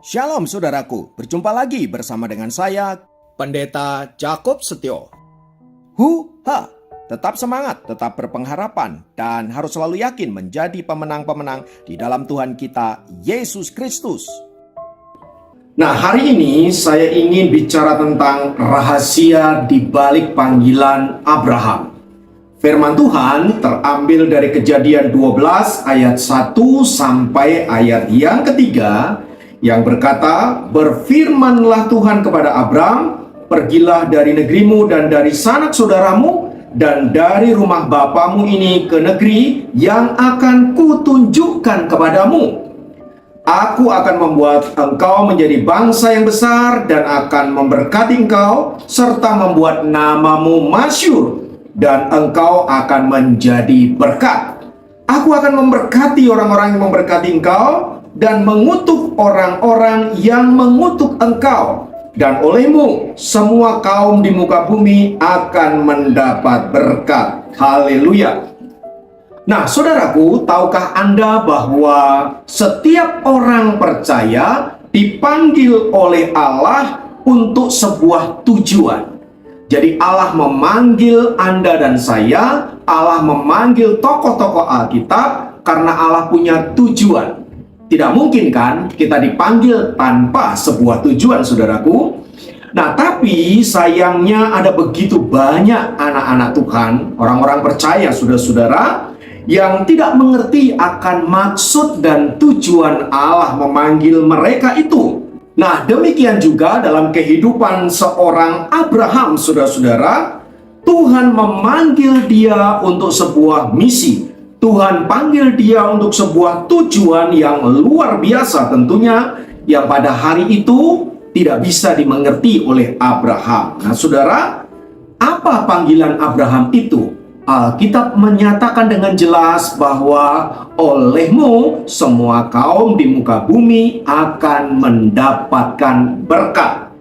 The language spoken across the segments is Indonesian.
Shalom saudaraku, berjumpa lagi bersama dengan saya, Pendeta Jakob Setio. Tetap semangat, tetap berpengharapan, dan harus selalu yakin menjadi pemenang-pemenang di dalam Tuhan kita, Yesus Kristus. Nah, hari ini saya ingin bicara tentang rahasia di balik panggilan Abraham. Firman Tuhan terambil dari Kejadian 12 ayat 1 sampai ayat yang ketiga, yang berkata, "Berfirmanlah Tuhan kepada Abram, pergilah dari negerimu dan dari sanak saudaramu dan dari rumah bapamu ini ke negeri yang akan kutunjukkan kepadamu. Aku akan membuat engkau menjadi bangsa yang besar dan akan memberkati engkau serta membuat namamu masyhur dan engkau akan menjadi berkat. Aku akan memberkati orang-orang yang memberkati engkau dan mengutuk orang-orang yang mengutuk engkau. Dan olehmu semua kaum di muka bumi akan mendapat berkat." Haleluya. Nah, saudaraku, tahukah Anda bahwa setiap orang percaya dipanggil oleh Allah untuk sebuah tujuan? Jadi Allah memanggil Anda dan saya, Allah memanggil tokoh-tokoh Alkitab karena Allah punya tujuan. Tidak mungkin kan kita dipanggil tanpa sebuah tujuan, saudaraku. Nah, tapi sayangnya ada begitu banyak anak-anak Tuhan, orang-orang percaya, saudara-saudara, yang tidak mengerti akan maksud dan tujuan Allah memanggil mereka itu. Nah, demikian juga dalam kehidupan seorang Abraham, saudara-saudara, Tuhan memanggil dia untuk sebuah misi. Tuhan panggil dia untuk sebuah tujuan yang luar biasa tentunya, yang pada hari itu tidak bisa dimengerti oleh Abraham. Nah, saudara, apa panggilan Abraham itu? Alkitab menyatakan dengan jelas bahwa olehmu semua kaum di muka bumi akan mendapatkan berkat.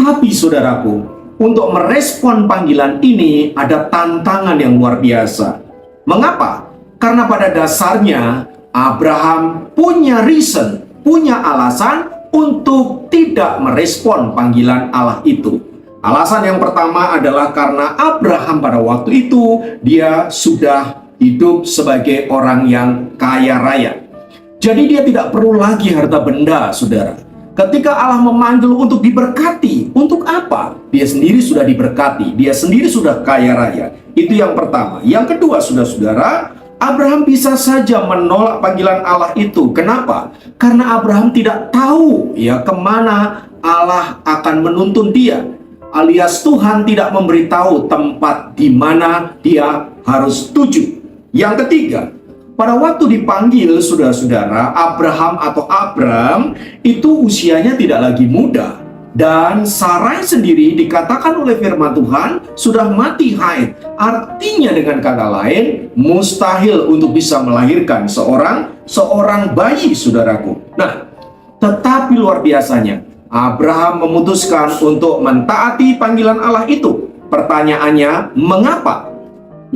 Tapi saudaraku, untuk merespon panggilan ini ada tantangan yang luar biasa. Mengapa? Karena pada dasarnya Abraham punya reason, punya alasan untuk tidak merespon panggilan Allah itu. Alasan yang pertama adalah karena Abraham pada waktu itu dia sudah hidup sebagai orang yang kaya raya. Jadi dia tidak perlu lagi harta benda, saudara. Ketika Allah memanggil untuk diberkati, untuk apa? Dia sendiri sudah diberkati, dia sendiri sudah kaya raya. Itu yang pertama. Yang kedua, saudara-saudara, Abraham bisa saja menolak panggilan Allah itu. Kenapa? Karena Abraham tidak tahu kemana Allah akan menuntun dia. Alias Tuhan tidak memberitahu tempat di mana dia harus tuju. Yang ketiga, pada waktu dipanggil, saudara-saudara, Abraham atau Abram itu usianya tidak lagi muda. Dan Sarai sendiri dikatakan oleh firman Tuhan sudah mati haid. Artinya dengan kata lain, mustahil untuk bisa melahirkan seorang bayi, saudaraku. Nah, tetapi luar biasanya, Abraham memutuskan untuk mentaati panggilan Allah itu. Pertanyaannya, mengapa?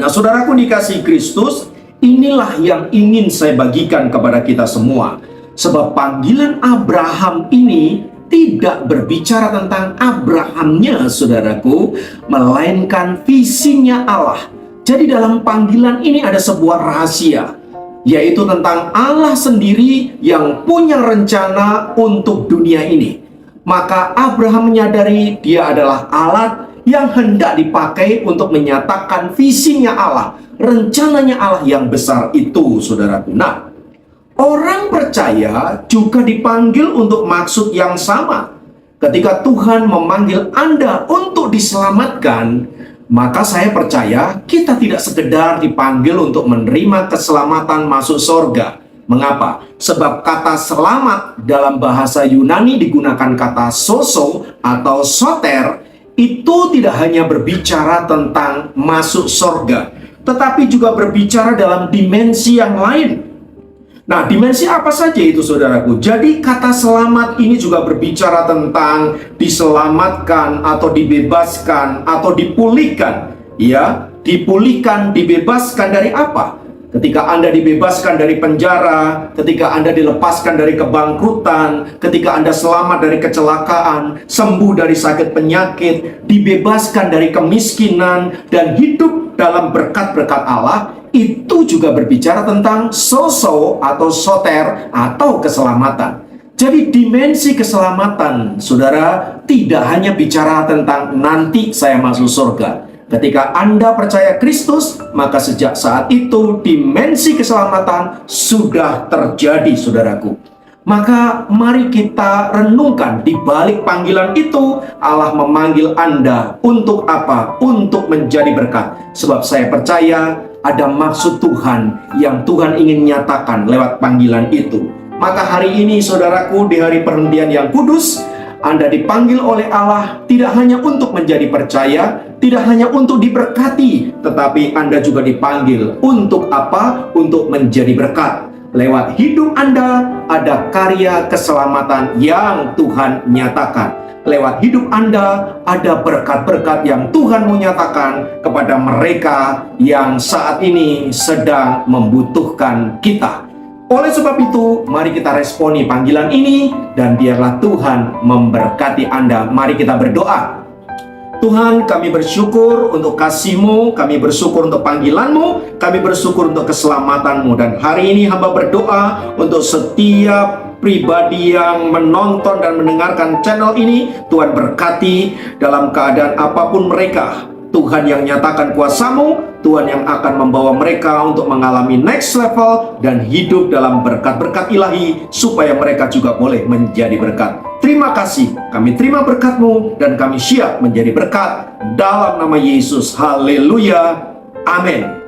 Nah, saudaraku dikasihi Kristus, inilah yang ingin saya bagikan kepada kita semua. Sebab panggilan Abraham ini tidak berbicara tentang Abrahamnya, saudaraku, melainkan visinya Allah. Jadi dalam panggilan ini ada sebuah rahasia, yaitu tentang Allah sendiri yang punya rencana untuk dunia ini. Maka Abraham menyadari dia adalah alat yang hendak dipakai untuk menyatakan visinya Allah, rencananya Allah yang besar itu, saudaraku. Nah, orang percaya juga dipanggil untuk maksud yang sama. Ketika Tuhan memanggil Anda untuk diselamatkan, maka saya percaya kita tidak sekedar dipanggil untuk menerima keselamatan masuk surga. Mengapa? Sebab kata selamat dalam bahasa Yunani digunakan kata soso atau soter. Itu tidak hanya berbicara tentang masuk surga, tetapi juga berbicara dalam dimensi yang lain. Nah, dimensi apa saja itu, saudaraku? Jadi kata selamat ini juga berbicara tentang diselamatkan atau dibebaskan atau dipulihkan. Ya, dipulihkan, dibebaskan dari apa? Ketika Anda dibebaskan dari penjara, ketika Anda dilepaskan dari kebangkrutan, ketika Anda selamat dari kecelakaan, sembuh dari sakit penyakit, dibebaskan dari kemiskinan, dan hidup dalam berkat-berkat Allah, itu juga berbicara tentang sozo atau soter atau keselamatan. Jadi dimensi keselamatan, saudara, tidak hanya bicara tentang nanti saya masuk surga. Ketika Anda percaya Kristus, maka sejak saat itu dimensi keselamatan sudah terjadi, saudaraku. Maka mari kita renungkan di balik panggilan itu, Allah memanggil Anda untuk apa? Untuk menjadi berkat. Sebab saya percaya ada maksud Tuhan yang Tuhan ingin nyatakan lewat panggilan itu. Maka hari ini, saudaraku, di hari perhentian yang kudus, Anda dipanggil oleh Allah tidak hanya untuk menjadi percaya, tidak hanya untuk diberkati, tetapi Anda juga dipanggil untuk apa? Untuk menjadi berkat. Lewat hidup Anda ada karya keselamatan yang Tuhan nyatakan. Lewat hidup Anda ada berkat-berkat yang Tuhan mau nyatakan kepada mereka yang saat ini sedang membutuhkan kita. Oleh sebab itu, mari kita responi panggilan ini dan biarlah Tuhan memberkati Anda. Mari kita berdoa. Tuhan, kami bersyukur untuk kasih-Mu, kami bersyukur untuk panggilan-Mu, kami bersyukur untuk keselamatan-Mu. Dan hari ini hamba berdoa untuk setiap pribadi yang menonton dan mendengarkan channel ini. Tuhan berkati dalam keadaan apapun mereka. Tuhan yang nyatakan kuasa-Mu, Tuhan yang akan membawa mereka untuk mengalami next level dan hidup dalam berkat-berkat ilahi, supaya mereka juga boleh menjadi berkat. Terima kasih, kami terima berkat-Mu dan kami siap menjadi berkat dalam nama Yesus. Haleluya, amin.